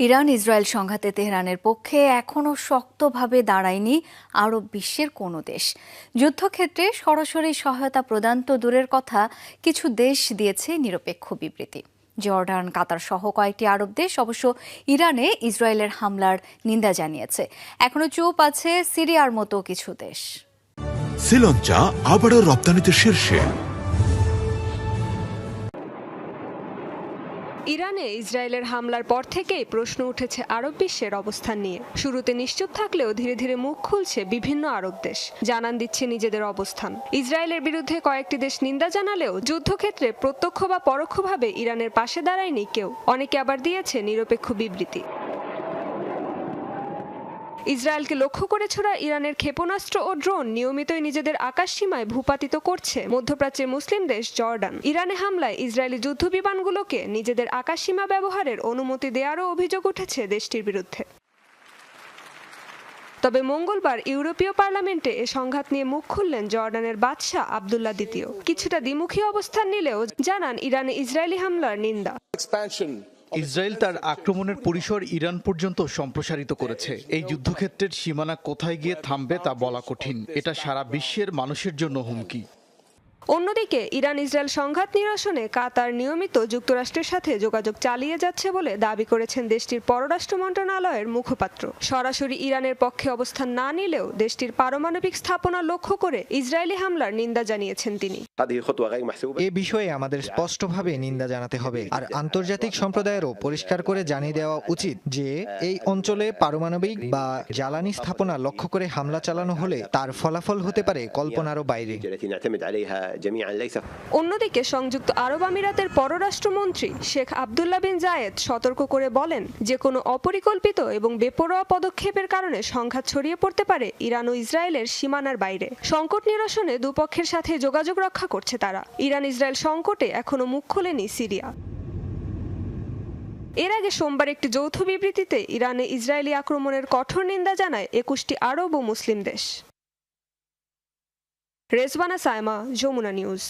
Iran Israel সংঘাতে তেহরানের পক্ষে এখনও শক্তভাবে দাঁড়ায়নি আরব বিশ্বের কোনো দেশ। যুদ্ধক্ষেত্রে সরাসরি সহায়তা প্রদান তো দূরের কথা, কিছু দেশ দিয়েছে নিরপেক্ষ বিবৃতি। জর্ডান, কাতার সহ কয়েকটি আরব দেশ অবশ্য ইরানে ইসরায়েলের হামলার নিন্দা জানিয়েছে। এখনো চুপ আছে সিরিয়ার মতো কিছু দেশ। শ্রীলঙ্কা আবারও রপ্তানিতে শীর্ষে। ইরানে ইসরায়েলের হামলার পর থেকেই প্রশ্ন উঠেছে আরব বিশ্বের অবস্থান নিয়ে। শুরুতে নিশ্চুপ থাকলেও ধীরে ধীরে মুখ খুলছে বিভিন্ন আরব দেশ, জানান দিচ্ছে নিজেদের অবস্থান। ইসরায়েলের বিরুদ্ধে কয়েকটি দেশ নিন্দা জানালেও যুদ্ধক্ষেত্রে প্রত্যক্ষ বা পরোক্ষভাবে ইরানের পাশে দাঁড়ায়নি কেউ। অনেকে আবার দিয়েছে নিরপেক্ষ বিবৃতি। ইসরায়েলকে লক্ষ্য করে ছোড়া ইরানের ক্ষেপণাস্ত্র ও ড্রোন নিয়মিতই নিজেদের আকাশসীমায় ভূপাতিত করছে মধ্যপ্রাচ্যের মুসলিম দেশ জর্ডান। ইরানে হামলায় ইসরায়েলি যুদ্ধবিমানগুলোকে নিজেদের আকাশসীমা ব্যবহারের অনুমতি দেওয়ারও অভিযোগ উঠেছে দেশটির বিরুদ্ধে। তবে মঙ্গলবার ইউরোপীয় পার্লামেন্টে এ সংঘাত নিয়ে মুখ খুললেন জর্ডানের বাদশাহ আবদুল্লাহ দ্বিতীয়। কিছুটা দ্বিমুখী অবস্থান নিলেও জানান ইরানে ইসরায়েলি হামলার নিন্দা। ইসরায়েল তার আক্রমণের পরিসর ইরান পর্যন্ত সম্প্রসারিত করেছে। এই যুদ্ধক্ষেত্রের সীমানা কোথায় গিয়ে থামবে তা বলা কঠিন। এটা সারা বিশ্বের মানুষের জন্য হুমকি। অন্যদিকে ইরান ইসরায়েল সংঘাত নিরসনে কাতার নিয়মিত যুক্তরাষ্ট্রের সাথে যোগাযোগ চালিয়ে যাচ্ছে বলে দাবি করেছেন দেশটির পররাষ্ট্র মন্ত্রণালয়ের মুখপাত্র। সরাসরি ইরানের পক্ষে অবস্থান না নিলেও দেশটির পারমাণবিক স্থাপনা লক্ষ্য করে ইসরায়েলি হামলার নিন্দা জানিয়েছেন তিনি। এ বিষয়ে আমাদের স্পষ্টভাবে নিন্দা জানাতে হবে, আর আন্তর্জাতিক সম্প্রদায়েরও পরিষ্কার করে জানিয়ে দেওয়া উচিত যে এই অঞ্চলে পারমাণবিক বা জ্বালানি স্থাপনা লক্ষ্য করে হামলা চালানো হলে তার ফলাফল হতে পারে কল্পনারও বাইরে। অন্যদিকে সংযুক্ত আরব আমিরাতের পররাষ্ট্রমন্ত্রী শেখ আবদুল্লাহ বিন জায়েদ সতর্ক করে বলেন, যে কোনো অপরিকল্পিত এবং বেপরোয়া পদক্ষেপের কারণে সংঘাত ছড়িয়ে পড়তে পারে ইরান ও ইসরায়েলের সীমানার বাইরে। সংকট নিরসনে দুপক্ষের সাথে যোগাযোগ রক্ষা করছে তারা। ইরান ইসরায়েল সংকটে এখনো মুখ খোলেনি সিরিয়া। এর আগে সোমবার একটি যৌথ বিবৃতিতে ইরানে ইসরায়েলি আক্রমণের কঠোর নিন্দা জানায় 21টি আরব ও মুসলিম দেশ। রেজওয়ানা সায়মা, যমুনা নিউজ।